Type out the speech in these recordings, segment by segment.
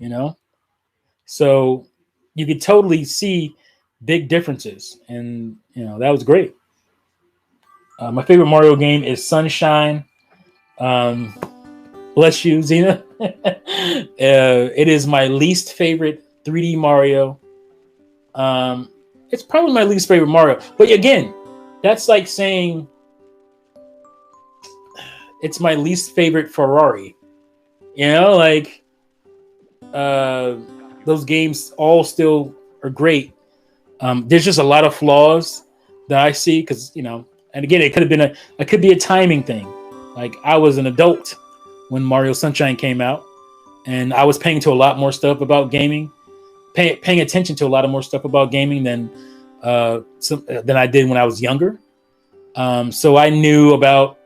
you know. So you could totally see big differences, and that was great. My favorite Mario game is Sunshine. Um, Bless you, Xena. It is my least favorite 3D Mario. It's probably my least favorite Mario. But again, that's like saying it's my least favorite Ferrari. Like those games all still are great. There's just a lot of flaws that I see because and again, it could be a timing thing. Like I was an adult when Mario Sunshine came out, and I was paying to a lot more stuff about gaming, paying attention to a lot of more stuff about gaming than I did when I was younger. So I knew about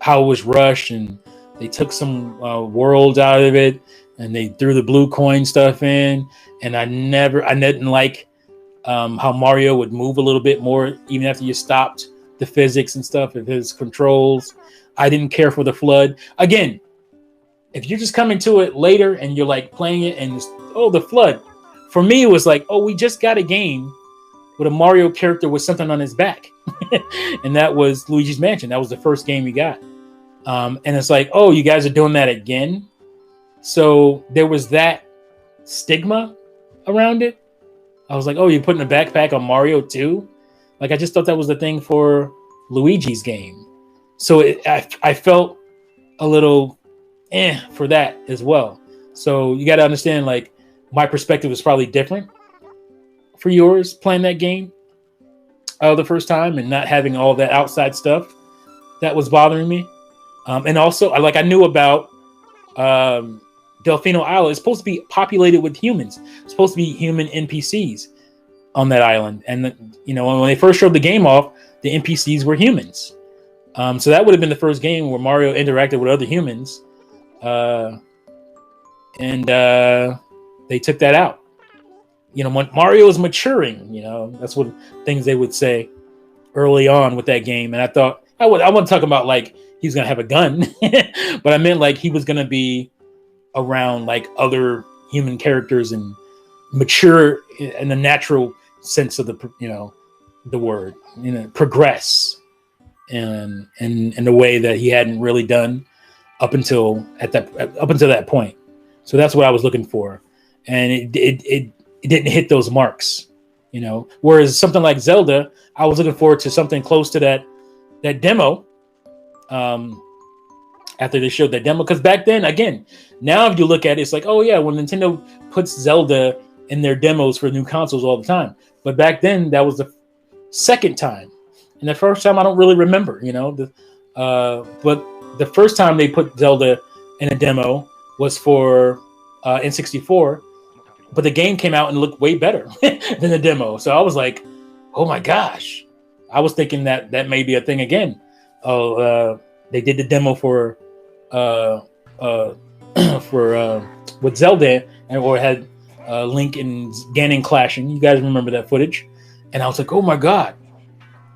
how it was rushed, and they took some worlds out of it, and they threw the blue coin stuff in, and I didn't like how Mario would move a little bit more even after you stopped the physics and stuff of his controls. I didn't care for the flood. Again, if you're just coming to it later and you're like playing it and the flood. For me, it was like, we just got a game with a Mario character with something on his back. And that was Luigi's Mansion. That was the first game we got. And it's like, you guys are doing that again. So there was that stigma around it. I was like, you're putting a backpack on Mario too? Like, I just thought that was the thing for Luigi's game. So I felt a little for that as well. So you got to understand, like, my perspective was probably different for yours playing that game the first time and not having all that outside stuff that was bothering me. And also, I knew about Delfino Island. It's supposed to be populated with humans. It's supposed to be human NPCs on that island. And, when they first showed the game off, the NPCs were humans. So that would have been the first game where Mario interacted with other humans. And they took that out. When Mario is maturing, that's what things they would say early on with that game. And I thought, I wasn't talking about like he's going to have a gun, but I meant like he was going to be around like other human characters and mature in the natural sense of the word, progress and in a way that he hadn't really done up until that point. So that's what I was looking for. And it didn't hit those marks, whereas something like Zelda, I was looking forward to something close to that demo. After they showed that demo, because back then, again, now if you look at it, it's like, when Nintendo puts Zelda in their demos for new consoles all the time. But back then, that was the second time. And the first time, I don't really remember, but the first time they put Zelda in a demo was for N64, but the game came out and looked way better than the demo. So I was like, oh my gosh. I was thinking that may be a thing again. They did the demo for with Zelda, or had Link and Ganon clashing. You guys remember that footage? And I was like, oh my god,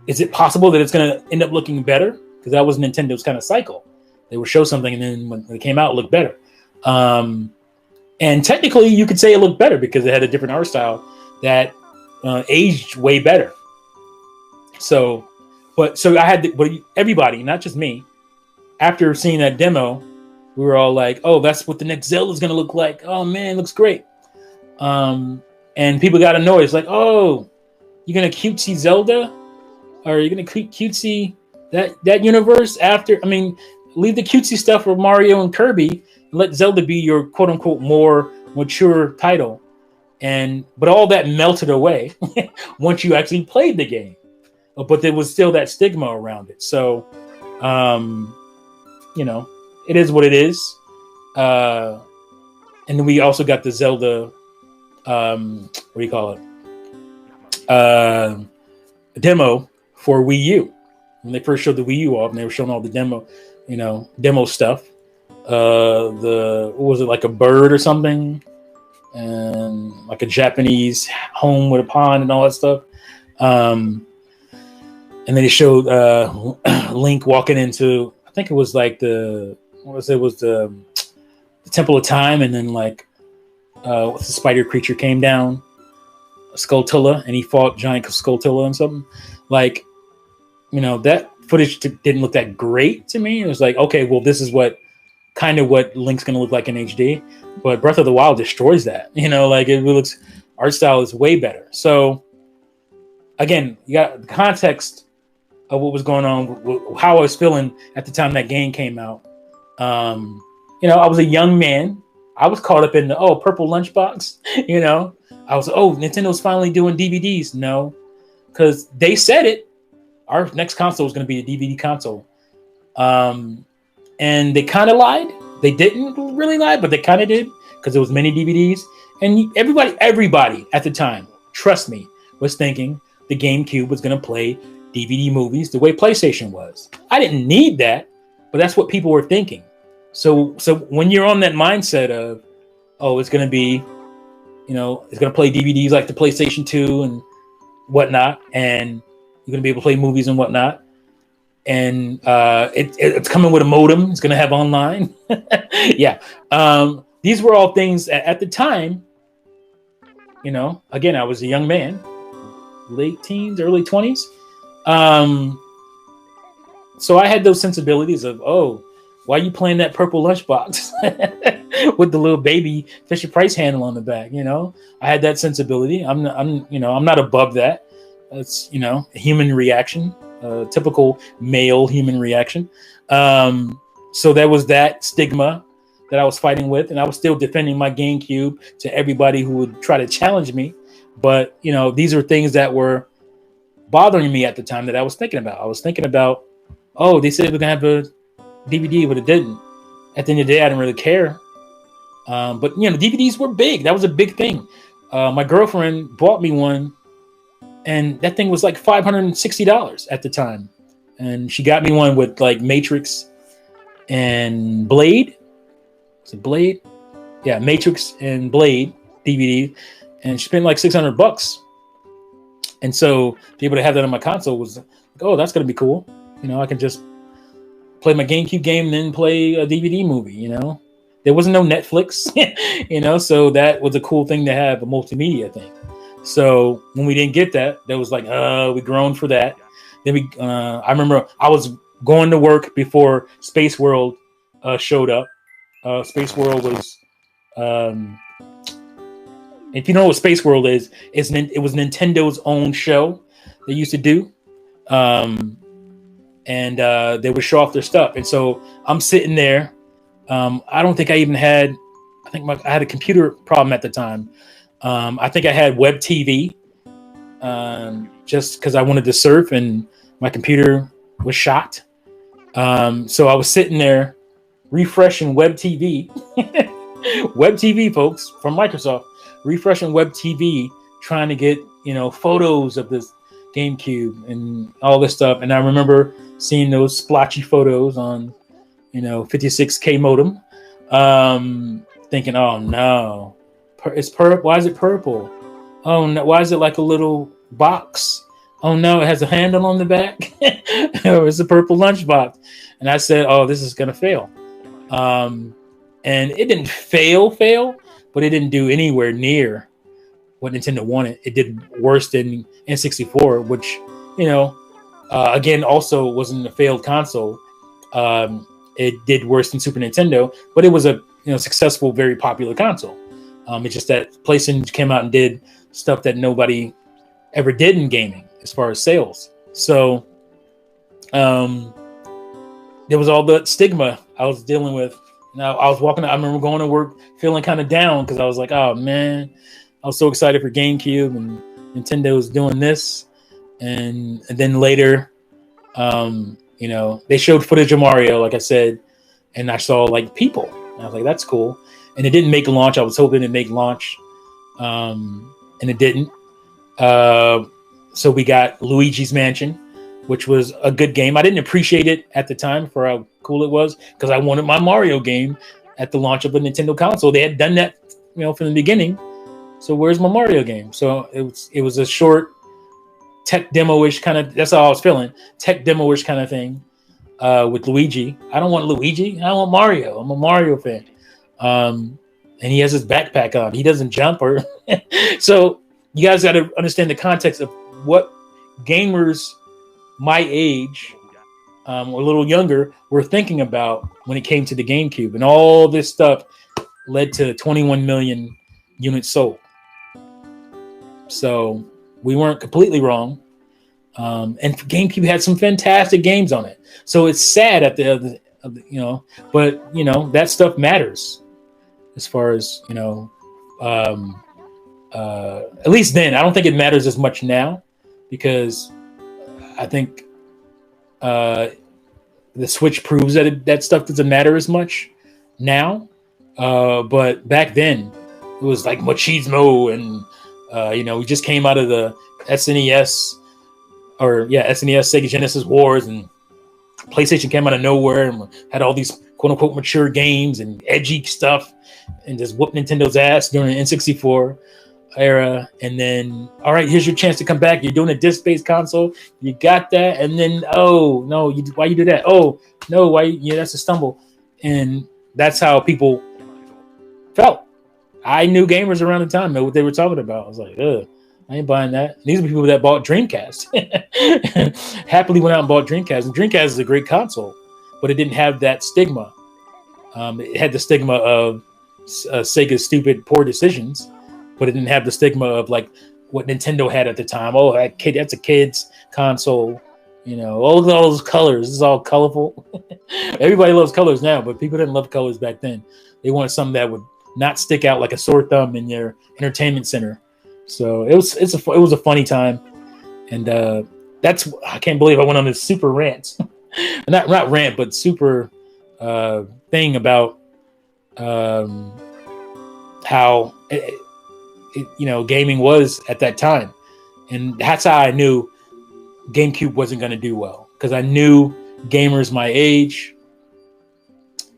is it possible that it's going to end up looking better? Because that was Nintendo's kind of cycle. They would show something, and then when it came out, it looked better. And technically, you could say it looked better because it had a different art style that aged way better. So I had but everybody, not just me, after seeing that demo, we were all like, "Oh, that's what the next Zelda is going to look like." Oh man, it looks great. And people got annoyed. It's like, "Oh, you're going to cutesy Zelda, or you're going to cutesy that universe after?" I mean, leave the cutesy stuff for Mario and Kirby, and let Zelda be your quote unquote more mature title. But all that melted away once you actually played the game. But there was still that stigma around it. So, it is what it is. And then we also got the Zelda, what do you call it? Demo for Wii U. When they first showed the Wii U off, and they were showing all the demo stuff. What was it, like a bird or something? And like a Japanese home with a pond and all that stuff. And then they showed Link walking into, I think it was like the the Temple of Time, and then like what's the spider creature came down, Skulltula, and he fought giant Skulltula and something. Like, that footage didn't look that great to me. It was like, okay, well, this is what Link's going to look like in HD. But Breath of the Wild destroys that. Like it looks, art style is way better. So again, you got the context of what was going on, how I was feeling at the time that game came out. I was a young man. I was caught up in the purple lunchbox. I was Nintendo's finally doing DVDs. No, because they said it. Our next console was going to be a DVD console, and they kind of lied. They didn't really lie, but they kind of did, because there was many DVDs, and everybody at the time, trust me, was thinking the GameCube was going to play DVD movies the way PlayStation was. I didn't need that, but that's what people were thinking. So when you're on that mindset of, it's going to be, it's going to play DVDs like the PlayStation 2 and whatnot, and you're going to be able to play movies and whatnot, and it's coming with a modem. It's going to have online. Yeah. These were all things at the time, again, I was a young man, late teens, early 20s. So I had those sensibilities of, why are you playing that purple lunchbox with the little baby Fisher Price handle on the back? I had that sensibility. I'm not above that. It's, a human reaction, typical male human reaction. So there was that stigma that I was fighting with, and I was still defending my GameCube to everybody who would try to challenge me. But, these are things that were bothering me at the time that I was thinking about. I was thinking about, they said we're going to have a DVD, but it didn't. At the end of the day, I didn't really care. But, DVDs were big. That was a big thing. My girlfriend bought me one, and that thing was like $560 at the time. And she got me one with like Matrix and Blade. Is it Blade? Yeah, Matrix and Blade DVD. And she spent like $600. And so to be able to have that on my console was like, that's going to be cool. I can just play my GameCube game and then play a DVD movie, There wasn't no Netflix, so that was a cool thing to have, a multimedia thing. So when we didn't get that, that was like, we groaned for that. Then I remember I was going to work before Space World showed up. Space World was, if you know what Space World is, it was Nintendo's own show they used to do. And they would show off their stuff. And so I'm sitting there. I don't think I even had, I had a computer problem at the time. I think I had web TV just because I wanted to surf and my computer was shot. So I was sitting there refreshing web TV. Web TV, folks, from Microsoft. Refreshing web TV, trying to get, photos of this GameCube and all this stuff. And I remember seeing those splotchy photos on, 56K modem, thinking, oh no, it's purple. Why is it purple? Oh no, why is it like a little box? Oh no, it has a handle on the back. It's a purple lunchbox. And I said, this is gonna fail. And it didn't fail, but it didn't do anywhere near what Nintendo wanted. It did worse than N64, which, again, also wasn't a failed console. It did worse than Super Nintendo, but it was a successful, very popular console. It's just that PlayStation came out and did stuff that nobody ever did in gaming as far as sales. So there was all the stigma I was dealing with. Now I remember going to work feeling kind of down because I was like, oh man, I was so excited for GameCube and Nintendo was doing this. And then later, they showed footage of Mario, like I said, and I saw like people. And I was like, that's cool. And it didn't make launch. I was hoping it'd make launch. And it didn't. So we got Luigi's Mansion, which was a good game. I didn't appreciate it at the time for how cool it was because I wanted my Mario game at the launch of a Nintendo console. They had done that, from the beginning. So where's my Mario game? So it was a short tech demo-ish kind of, that's how I was feeling, tech demo-ish kind of thing with Luigi. I don't want Luigi. I want Mario. I'm a Mario fan. and he has his backpack on. He doesn't jump or so. You guys got to understand the context of what gamers my age, or a little younger, were thinking about when it came to the GameCube, and all this stuff led to 21 million units sold. So we weren't completely wrong. And GameCube had some fantastic games on it. So it's sad at the but that stuff matters as far as at least then. I don't think it matters as much now, because I think the Switch proves that that stuff doesn't matter as much now. But back then it was like machismo, and we just came out of the SNES Sega Genesis Wars, and PlayStation came out of nowhere and had all these quote unquote mature games and edgy stuff, and just whooped Nintendo's ass during the N64 era. And then, all right, here's your chance to come back. You're doing a disc-based console. You got that, and then oh no, why you do that? Oh no, why? That's a stumble. And that's how people felt. I knew gamers around the time know what they were talking about. I was like, ugh, I ain't buying that. These are people that bought Dreamcast. Happily went out and bought Dreamcast. And Dreamcast is a great console, but it didn't have that stigma. It had the stigma of Sega's stupid, poor decisions, but it didn't have the stigma of like what Nintendo had at the time. Oh, that's a kid's console. All those colors. This is all colorful. Everybody loves colors now, but people didn't love colors back then. They wanted something that would not stick out like a sore thumb in your entertainment center. So it was a funny time, and I can't believe I went on this super rant, not rant, but super thing about how gaming was at that time, and that's how I knew GameCube wasn't going to do well, because I knew gamers my age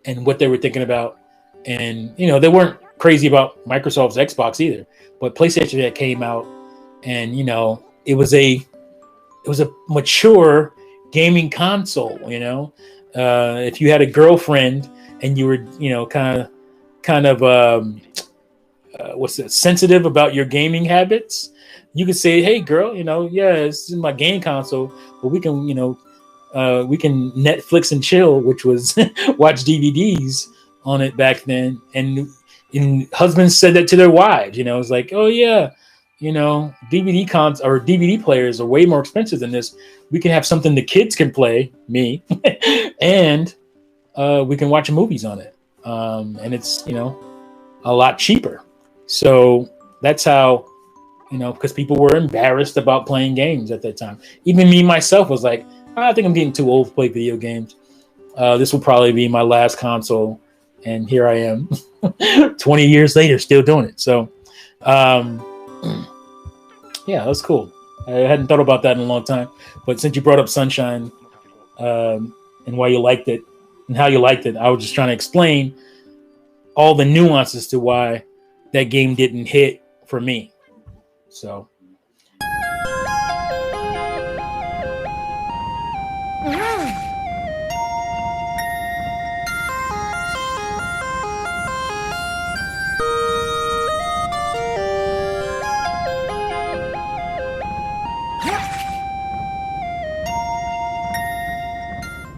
and what they were thinking about, and they weren't crazy about Microsoft's Xbox either. But PlayStation that came out, and it was a mature gaming console. If you had a girlfriend and you were kind of sensitive about your gaming habits, you could say, hey girl, this is my game console, but we can Netflix and chill, which was watch DVDs on it back then. And husbands said that to their wives. It's like, oh yeah, DVD cons or DVD players are way more expensive than this. We can have something the kids can play, me, and we can watch movies on it, and it's a lot cheaper. So that's how, because people were embarrassed about playing games at that time. Even me myself was like, I think I'm getting too old to play video games. This will probably be my last console. And here I am 20 years later, still doing it. So, yeah, that's cool. I hadn't thought about that in a long time. But since you brought up Sunshine and why you liked it and how you liked it, I was just trying to explain all the nuances to why that game didn't hit for me. So,